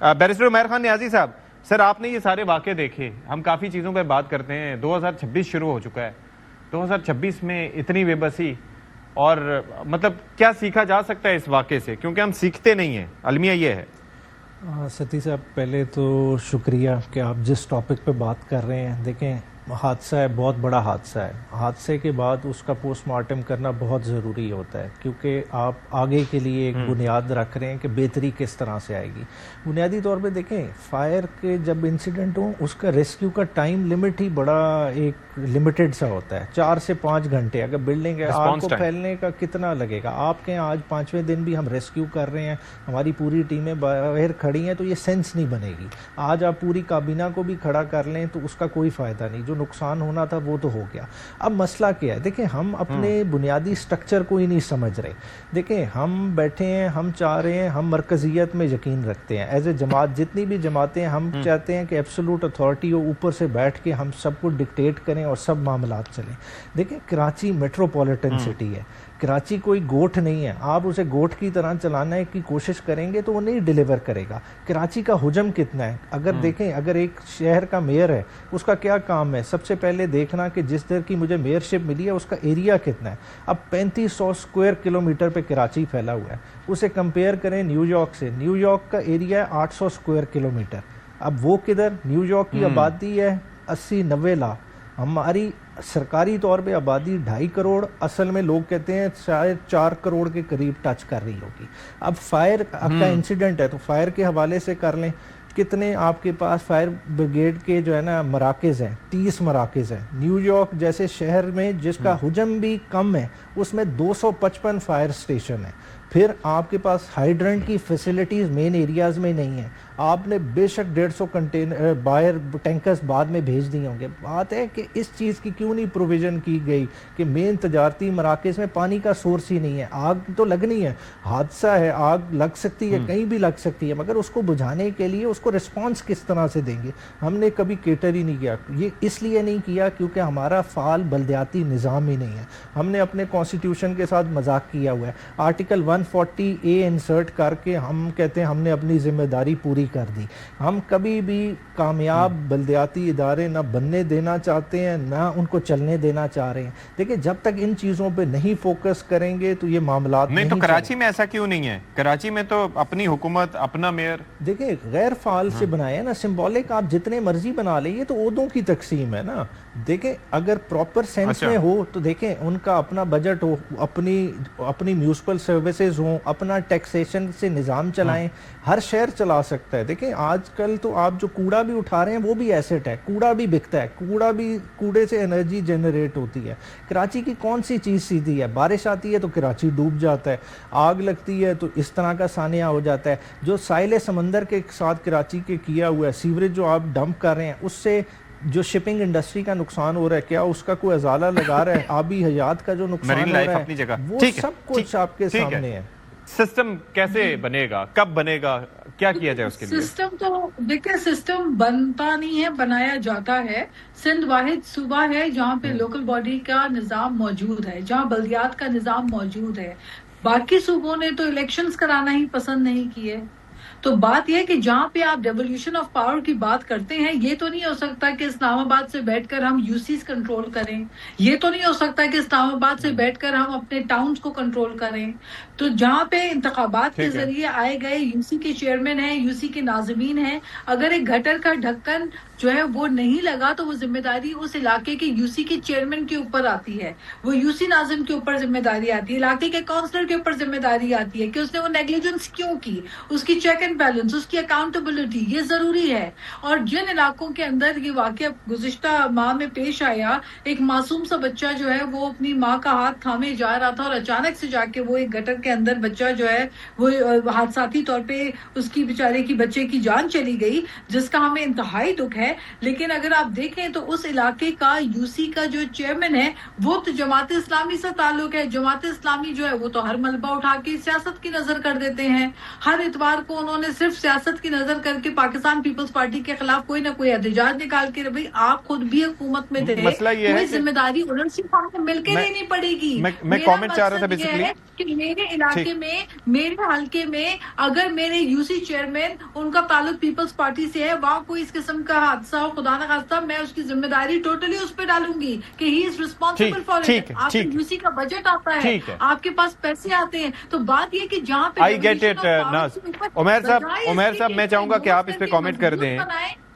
Barrister Umair Khan نیازی صاحب، سر آپ نے یہ سارے واقعے دیکھے، ہم کافی چیزوں پہ بات کرتے ہیں، 2026 شروع ہو چکا ہے، 2026 میں اتنی بے بسی، اور مطلب کیا سیکھا جا سکتا ہے اس واقعے سے؟ کیونکہ ہم سیکھتے نہیں ہیں، المیہ یہ ہے۔ ستی صاحب، پہلے تو شکریہ کہ آپ جس ٹاپک پہ بات کر رہے ہیں، دیکھیں حادثہ ہے، بہت بڑا حادثہ ہے، حادثے کے بعد اس کا پوسٹ مارٹم کرنا بہت ضروری ہوتا ہے، کیونکہ آپ آگے کے لیے ایک بنیاد رکھ رہے ہیں کہ بہتری کس طرح سے آئے گی۔ بنیادی طور پہ دیکھیں، فائر کے جب انسیڈنٹ ہوں اس کا ریسکیو کا ٹائم لمٹ ہی بڑا ایک لمیٹڈ سا ہوتا ہے، 4 سے 5 گھنٹے۔ اگر بلڈنگ ہے، آگ کو پھیلنے کا کتنا لگے گا؟ آپ کے آج 5ویں دن بھی ہم ریسکیو کر رہے ہیں، ہماری پوری ٹیمیں باہر کھڑی ہیں، تو یہ سینس نہیں بنے گی۔ آج آپ پوری کابینہ کو بھی کھڑا کر لیں تو اس کا کوئی فائدہ نہیں، جو نقصان ہونا تھا وہ تو ہو گیا۔ اب مسئلہ کیا ہے؟ دیکھیں ہم اپنے بنیادی سٹرکچر کو ہی نہیں سمجھ رہے۔ دیکھیں ہم بیٹھے ہیں، ہم چاہ رہے ہیں، ہم مرکزیت میں یقین رکھتے ہیں ایز اے جماعت، جتنی بھی جماعتیں، ہم چاہتے ہیں کہ ایبسولوٹ اتھارٹی ہو، اوپر سے بیٹھ کے ہم سب کو ڈکٹیٹ کریں اور سب معاملات چلیں۔ دیکھیں کراچی میٹروپولیٹن سٹی ہے، کراچی کوئی گوٹھ نہیں ہے، آپ اسے گوٹھ کی طرح چلانے کی کوشش کریں گے تو وہ نہیں ڈیلیور کرے گا۔ کراچی کا حجم کتنا ہے؟ اگر دیکھیں، اگر ایک شہر کا میئر ہے، اس کا کیا کام ہے؟ سب سے پہلے دیکھنا کہ جس در کی مجھے میئر شپ ملی ہے اس کا ایریا کتنا ہے۔ اب 3500 اسکوائر کلومیٹر پہ کراچی پھیلا ہوا ہے، اسے کمپیئر کریں نیو یارک سے، نیو یارک کا ایریا ہے 800 اسکوائر کلومیٹر۔ اب وہ کدھر؟ نیو یارک کی آبادی ہے 80-90 لاکھ، ہماری سرکاری طور پہ آبادی 2.5 کروڑ، اصل میں لوگ کہتے ہیں شاید 4 کروڑ کے قریب ٹچ کر رہی ہوگی۔ اب فائر کا انسیڈنٹ ہے تو فائر کے حوالے سے کر لیں، کتنے آپ کے پاس فائر بریگیڈ کے جو ہے نا مراکز ہیں؟ 30 مراکز ہیں۔ نیو یارک جیسے شہر میں جس کا حجم بھی کم ہے، اس میں 255 فائر اسٹیشن ہیں۔ پھر آپ کے پاس ہائیڈرنٹ کی فیسلٹیز مین ایریاز میں نہیں ہیں، آپ نے بے شک 150 کنٹینر باہر ٹینکرز بعد میں بھیج دیے ہوں گے۔ بات ہے کہ اس چیز کی کیوں نہیں پروویژن کی گئی کہ مین تجارتی مراکز میں پانی کا سورس ہی نہیں ہے؟ آگ تو لگنی ہے، حادثہ ہے، آگ لگ سکتی ہے، کہیں بھی لگ سکتی ہے، مگر اس کو بجھانے کے لیے اس کو رسپانس کس طرح سے دیں گے؟ ہم نے کبھی کیٹر ہی نہیں کیا۔ یہ اس لیے نہیں کیا کیونکہ ہمارا فعال بلدیاتی نظام ہی نہیں ہے۔ ہم نے اپنے کانسٹیٹیوشن کے ساتھ مذاق کیا ہوا ہے، آرٹیکل 140A انسرٹ کر کے ہم کہتے ہیں ہم نے اپنی ذمہ داری پوری کر دی۔ ہم کبھی بھی کامیاب بلدیاتی ادارے نہ بننے دینا چاہتے ہیں، نہ ان کو چلنے دینا چاہ رہے ہیں۔ دیکھیں جب تک ان چیزوں پہ نہیں فوکس کریں گے تو یہ معاملات نہیں تو کراچی میں ایسا کیوں نہیں ہے؟ کراچی میں تو اپنی حکومت، اپنا میئر، دیکھیں غیر فعال سے بنائے نا، سمبولک آپ جتنے مرضی بنا لیں، یہ تو عہدوں کی تقسیم ہے نا۔ دیکھیں اگر پراپر سینس میں ہو تو دیکھیں ان کا اپنا بجٹ ہو، اپنی میونسپل سروسز ہوں، اپنا ٹیکسیشن سے نظام چلائیں، ہر شہر چلا سکتا ہے۔ دیکھیں آج کل تو آپ جو کوڑا بھی اٹھا رہے ہیں وہ بھی ایسٹ ہے، کوڑا بھی بکتا ہے، کوڑے سے انرجی جنریٹ ہوتی ہے۔ کراچی کی کون سی چیز سیدھی ہے؟ بارش آتی ہے تو کراچی ڈوب جاتا ہے، آگ لگتی ہے تو اس طرح کا سانحہ ہو جاتا ہے۔ جو ساحل سمندر کے ساتھ کراچی کے کیا ہوا ہے، سیوریج جو آپ ڈمپ کر رہے ہیں، اس سے جو شپنگ انڈسٹری کا نقصان ہو رہا ہے، کیا اس کا کوئی ازالہ لگا رہا ہے؟ آبی حیات کا جو نقصان ہو رہا ہے وہ سب کچھ آپ کے سامنے ہے۔ سسٹم کیسے بنے گا؟ کب بنے گا؟ کیا کیا جائے اس کے لیے؟ سسٹم تو دیکھیں، سسٹم بنتا نہیں ہے، بنایا جاتا ہے۔ سندھ واحد صوبہ ہے جہاں پہ لوکل باڈی کا نظام موجود ہے، جہاں بلدیات کا نظام موجود ہے۔ باقی صوبوں نے تو الیکشنز کرانا ہی پسند نہیں کیے۔ تو بات یہ کہ جہاں پہ آپ ڈیولیوشن آف پاور کی بات کرتے ہیں، یہ تو نہیں ہو سکتا کہ اسلام آباد سے بیٹھ کر ہم یو سیز کنٹرول کریں، یہ تو نہیں ہو سکتا کہ اسلام آباد سے بیٹھ کر ہم اپنے ٹاؤنز کو کنٹرول کریں۔ تو جہاں پہ انتخابات کے ذریعے آئے گئے یو سی کے چیئرمین ہیں، یو سی کے ناظمین ہیں، اگر ایک گٹر کا ڈھکن جو ہے وہ نہیں لگا تو وہ ذمہ داری اس علاقے کے یو سی کے چیئرمین کے اوپر آتی ہے، وہ یو سی ناظم کے اوپر ذمہ داری آتی ہے، علاقے کے کونسلر کے اوپر ذمہ داری آتی ہے کہ اس نے وہ نیگلیجنس کیوں کی، اس کی چیک اینڈ بیلنس، اس کی اکاؤنٹیبلٹی، یہ ضروری ہے۔ اور جن علاقوں کے اندر یہ واقعہ گزشتہ ماہ میں پیش آیا، ایک معصوم سا بچہ جو ہے وہ اپنی ماں کا ہاتھ تھامے جا رہا تھا اور اچانک سے جا کے وہ ایک گٹر کے اندر بچہ جو ہے وہ حادثاتی طور پہ اس کی بیچارے کی بچے کی جان چلی گئی، جس کا ہمیں انتہائی دکھ ہے۔ لیکن اگر آپ دیکھیں تو اس علاقے کا یو سی کا جو چیئرمین ہے وہ تو جماعت اسلامی سے تعلق ہے۔ جماعت اسلامی جو ہے وہ تو ہر ملبہ اٹھا کے سیاست کی نظر کر دیتے ہیں۔ ہر اتوار کو انہوں انہوں نے صرف سیاست کی نظر کر کے پاکستان پیپلز پارٹی کے خلاف کوئی نہ کوئی احتجاج نکال کے بھائی آپ خود بھی حکومت میں تھے, مسئلہ یہ ہے کوئی کہ ذمہ داری اونرشپ ہم کو مل کے لینی پڑے گی. میں کامنٹ چاہ رہا تھا مقصد یہ ہے کہ میرے علاقے میں, میرے حلقے میں اگر میرے یو سی چیئرمین ان کا تعلق پیپلز پارٹی سے ہے, وہاں کوئی اس قسم کا حادثہ ہو خدا نہ خواستہ, میں اس کی ذمہ داری ٹوٹلی اس پہ ڈالوں گی کہ ہی از ریسپانسبل فار اٹ. آپ کے یو سی کا بجٹ آتا ہے, آپ کے پاس پیسے آتے ہیں, تو بات یہ کہ جہاں پہ آئی گیٹ اٹ ناز. عمیر صاحب میں چاہوں گا کہ آپ اس پہ کامنٹ کر دیں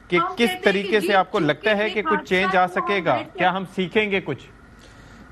کہ کس طریقے سے آپ کو لگتا ہے کہ کچھ چینج آ سکے گا, کیا ہم سیکھیں گے کچھ؟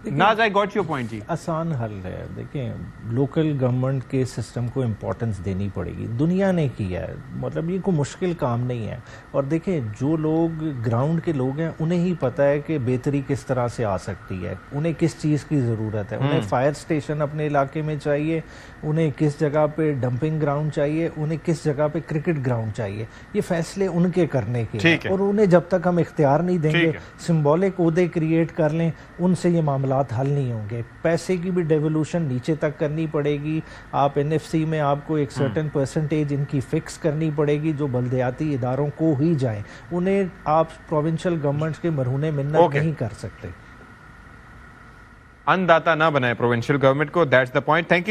ناز آئی گاٹ یور پوائنٹ جی. آسان حل ہے, دیکھیں لوکل گورنمنٹ کے سسٹم کو امپورٹنس دینی پڑے گی, دنیا نے کیا ہے, مطلب یہ کوئی مشکل کام نہیں ہے. اور دیکھیں جو لوگ گراؤنڈ کے لوگ ہیں انہیں ہی پتہ ہے کہ بہتری کس طرح سے آ سکتی ہے, انہیں کس چیز کی ضرورت ہے. انہیں فائر سٹیشن اپنے علاقے میں چاہیے, انہیں کس جگہ پہ ڈمپنگ گراؤنڈ چاہیے, انہیں کس جگہ پہ کرکٹ گراؤنڈ چاہیے. یہ فیصلے ان کے کرنے کے ہیں, اور انہیں جب تک ہم اختیار نہیں دیں گے, سمبولک عہدے کریٹ کر لیں, ان سے یہ معاملات حل نہیں ہوں گے. پیسے کی بھی ڈیولوشن نیچے تک کرنی پڑے گی. آپ این ایف سی میں آپ کو ایک سرٹن پرسنٹیج ان کی فکس کرنی پڑے گی جو بلدیاتی اداروں کو ہی جائیں, انہیں آپ پروونشل گورنمنٹس کے مرہونے منت نہیں کر سکتے. انداتا نہ بنائے پروونشل گورنمنٹ کو, that's the point. Thank you.